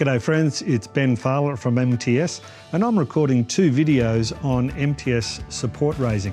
G'day friends, it's Ben Pfahlert from MTS and I'm recording 2 videos on MTS support raising.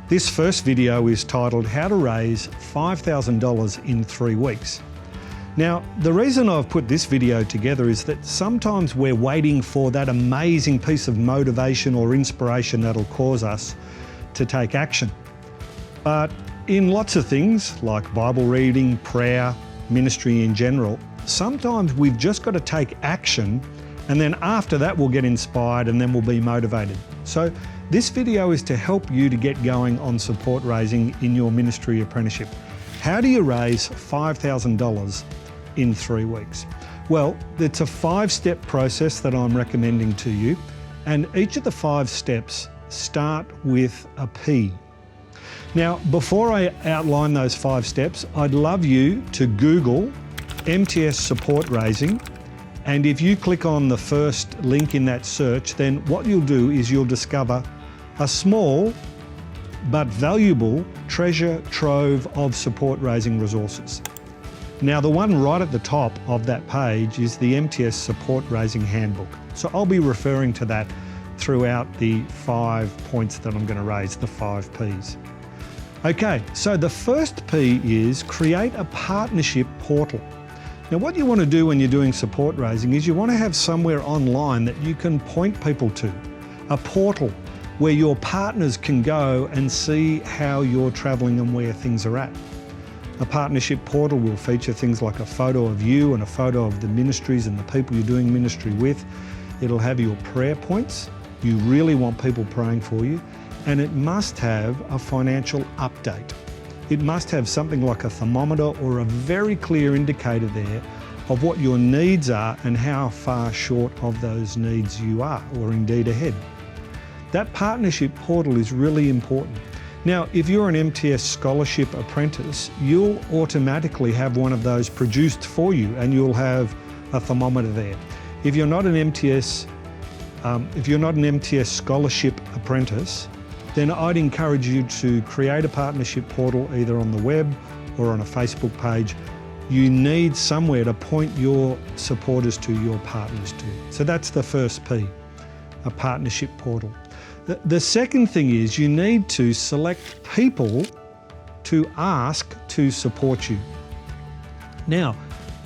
This first video is titled How to Raise $5,000 in 3 weeks. Now, the reason I've put this video together is that sometimes we're waiting for that amazing piece of motivation or inspiration that'll cause us to take action. But in lots of things like Bible reading, prayer, ministry in general, sometimes we've just got to take action and then after that we'll get inspired and then we'll be motivated. So this video is to help you to get going on support raising in your ministry apprenticeship. How do you raise $5,000 in 3 weeks? Well, it's a 5-step process that I'm recommending to you, and each of the 5 steps start with a P. Now, before I outline those 5 steps, I'd love you to Google MTS support raising, and if you click on the first link in that search, then what you'll do is you'll discover a small but valuable treasure trove of support raising resources. Now, the one right at the top of that page is the MTS support raising handbook. So I'll be referring to that throughout the 5 points that I'm going to raise, the 5 Ps. Okay, so the first P is create a partnership portal. Now, what you want to do when you're doing support raising is you want to have somewhere online that you can point people to, a portal where your partners can go and see how you're travelling and where things are at. A partnership portal will feature things like a photo of you and a photo of the ministries and the people you're doing ministry with. It'll have your prayer points. You really want people praying for you. And it must have a financial update. It must have something like a thermometer or a very clear indicator there of what your needs are and how far short of those needs you are, or indeed ahead. That partnership portal is really important. Now, if you're an MTS scholarship apprentice, you'll automatically have one of those produced for you and you'll have a thermometer there. If you're not an MTS scholarship apprentice, then I'd encourage you to create a partnership portal either on the web or on a Facebook page. You need somewhere to point your supporters to, your partners to. So that's the first P, a partnership portal. The second thing is you need to select people to ask to support you. Now,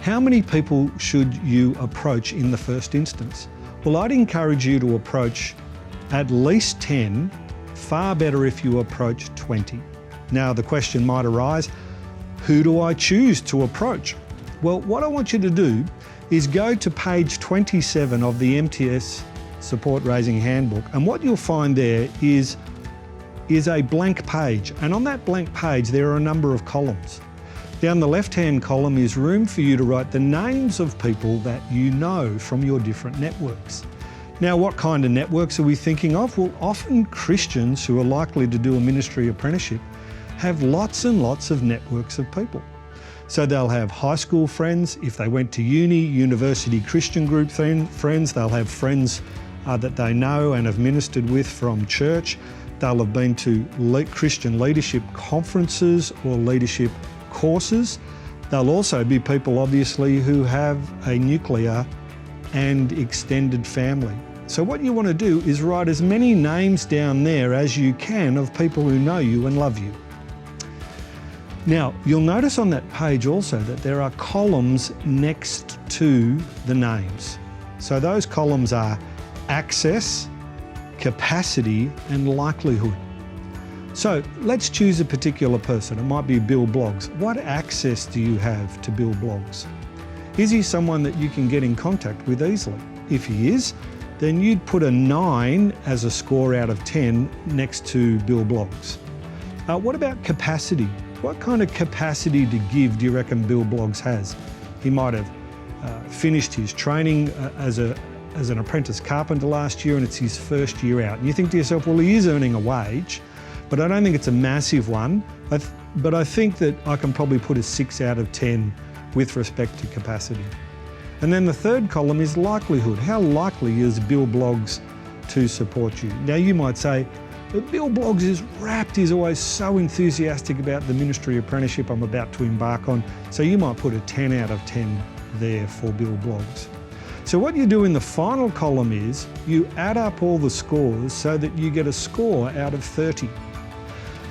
how many people should you approach in the first instance? Well, I'd encourage you to approach at least 10, far better if you approach 20. Now, the question might arise, who do I choose to approach? Well, what I want you to do is go to page 27 of the MTS Support Raising Handbook, and what you'll find there is a blank page, and on that blank page there are a number of columns. Down the left-hand column is room for you to write the names of people that you know from your different networks. Now, what kind of networks are we thinking of? Well, often Christians who are likely to do a ministry apprenticeship have lots and lots of networks of people. So they'll have high school friends. If they went to university Christian group friends, they'll have friends that they know and have ministered with from church. They'll have been to Christian leadership conferences or leadership courses. They'll also be people, obviously, who have a nuclear and extended family. So what you want to do is write as many names down there as you can of people who know you and love you. Now, you'll notice on that page also that there are columns next to the names. So those columns are access, capacity, and likelihood. So let's choose a particular person. It might be Bill Bloggs. What access do you have to Bill Bloggs? Is he someone that you can get in contact with easily? If he is, then you'd put a 9 as a score out of 10 next to Bill Bloggs. What about capacity? What kind of capacity to give do you reckon Bill Bloggs has? He might have finished his training as an apprentice carpenter last year and it's his first year out. And you think to yourself, well, he is earning a wage, but I don't think it's a massive one. But I think that I can probably put a 6 out of 10 with respect to capacity. And then the third column is likelihood. How likely is Bill Bloggs to support you? Now you might say, but Bill Bloggs is rapt, he's always so enthusiastic about the ministry apprenticeship I'm about to embark on. So you might put a 10 out of 10 there for Bill Bloggs. So what you do in the final column is you add up all the scores so that you get a score out of 30.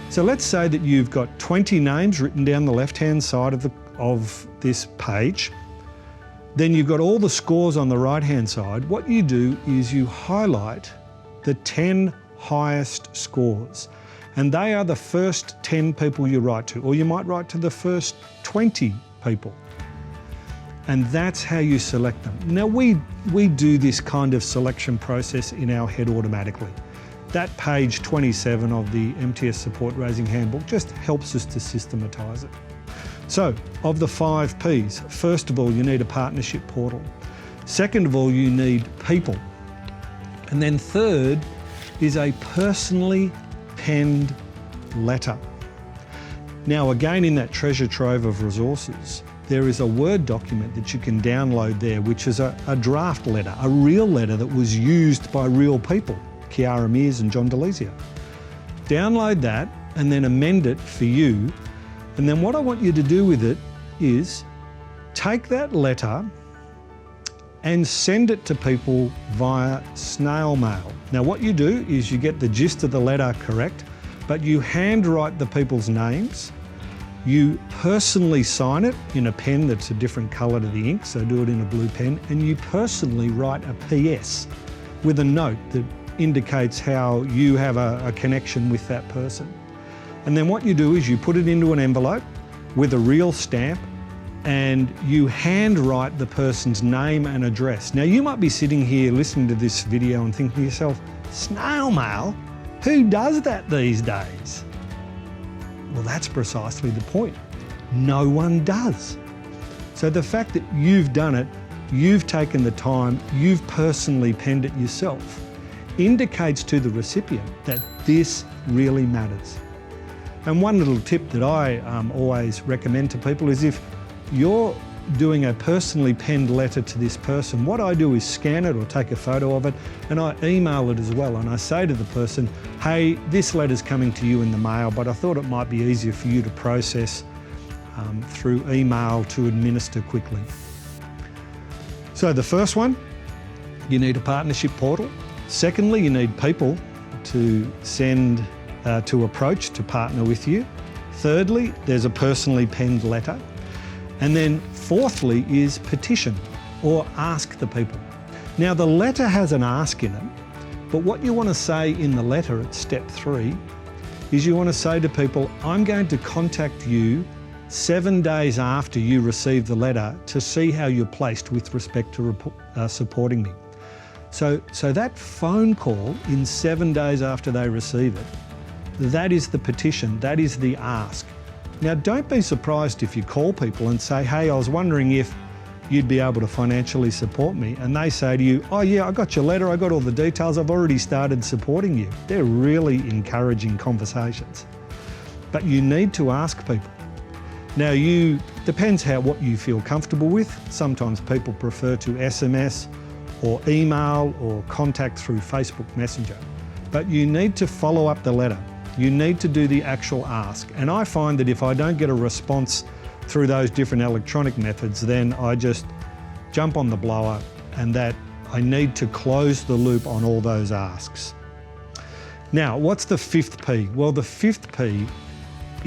So let's say that you've got 20 names written down the left-hand side of this page. Then you've got all the scores on the right-hand side. What you do is you highlight the 10 highest scores. And they are the first 10 people you write to, or you might write to the first 20 people. And that's how you select them. Now we do this kind of selection process in our head automatically. That page 27 of the MTS Support Raising Handbook just helps us to systematise it. So, of the 5 Ps, first of all, you need a partnership portal. Second of all, you need people. And then third is a personally penned letter. Now, again, in that treasure trove of resources, there is a Word document that you can download there, which is a draft letter, a real letter that was used by real people, Chiara Mears and John DeLizio. Download that and then amend it for you. And then what I want you to do with it is take that letter and send it to people via snail mail. Now what you do is you get the gist of the letter correct, but you handwrite the people's names. You personally sign it in a pen that's a different colour to the ink, so do it in a blue pen, and you personally write a PS with a note that indicates how you have a connection with that person. And then what you do is you put it into an envelope with a real stamp and you handwrite the person's name and address. Now you might be sitting here listening to this video and thinking to yourself, snail mail? Who does that these days? Well, that's precisely the point. No one does. So the fact that you've done it, you've taken the time, you've personally penned it yourself, indicates to the recipient that this really matters. And one little tip that I always recommend to people is if you're doing a personally penned letter to this person, what I do is scan it or take a photo of it and I email it as well. And I say to the person, hey, this letter's coming to you in the mail, but I thought it might be easier for you to process through email to administer quickly. So the first one, you need a partnership portal. Secondly, you need people to send to approach, to partner with you. Thirdly, there's a personally penned letter. And then fourthly is petition, or ask the people. Now the letter has an ask in it, but what you want to say in the letter at step 3 is you want to say to people, I'm going to contact you 7 days after you receive the letter to see how you're placed with respect to supporting me. So that phone call in 7 days after they receive it, that is the petition, that is the ask. Now don't be surprised if you call people and say, hey, I was wondering if you'd be able to financially support me, and they say to you, oh yeah, I got your letter, I got all the details, I've already started supporting you. They're really encouraging conversations. But you need to ask people. Now depends what you feel comfortable with. Sometimes people prefer to SMS or email or contact through Facebook Messenger. But you need to follow up the letter. You need to do the actual ask. And I find that if I don't get a response through those different electronic methods, then I just jump on the blower, and that I need to close the loop on all those asks. Now, what's the 5th P? Well, the 5th P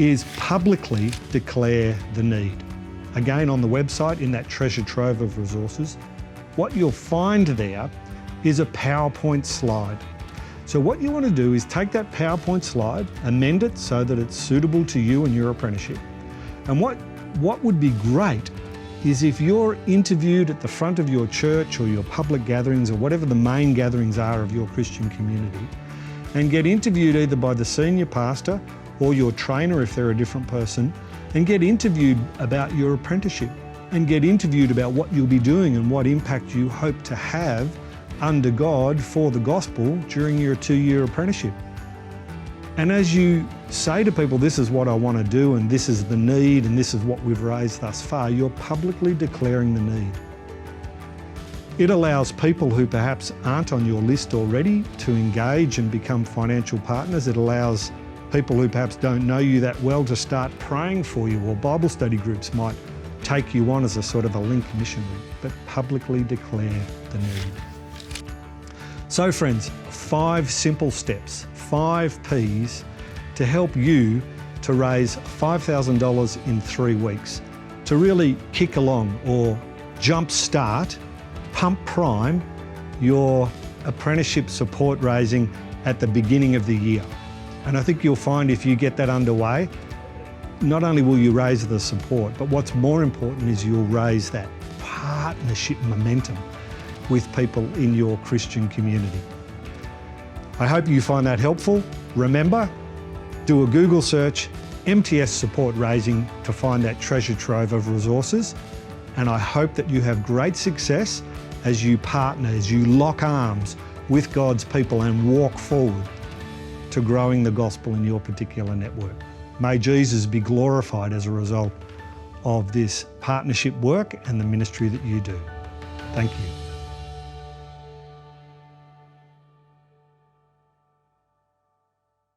is publicly declare the need. Again, on the website, in that treasure trove of resources, what you'll find there is a PowerPoint slide. So what you want to do is take that PowerPoint slide, amend it so that it's suitable to you and your apprenticeship. And what would be great is if you're interviewed at the front of your church or your public gatherings or whatever the main gatherings are of your Christian community, and get interviewed either by the senior pastor or your trainer if they're a different person, and get interviewed about your apprenticeship, and get interviewed about what you'll be doing and what impact you hope to have under God for the gospel during your 2-year apprenticeship. And as you say to people, this is what I want to do and this is the need and this is what we've raised thus far, you're publicly declaring the need. It allows people who perhaps aren't on your list already to engage and become financial partners. It allows people who perhaps don't know you that well to start praying for you, or Bible study groups might take you on as a sort of a link missionary, but publicly declare the need. So friends, 5 simple steps, 5 P's to help you to raise $5,000 in 3 weeks, to really kick along or jumpstart, pump prime your apprenticeship support raising at the beginning of the year. And I think you'll find if you get that underway, not only will you raise the support, but what's more important is you'll raise that partnership momentum with people in your Christian community. I hope you find that helpful. Remember, do a Google search, MTS support raising, to find that treasure trove of resources. And I hope that you have great success as you partner, as you lock arms with God's people and walk forward to growing the gospel in your particular network. May Jesus be glorified as a result of this partnership work and the ministry that you do. Thank you.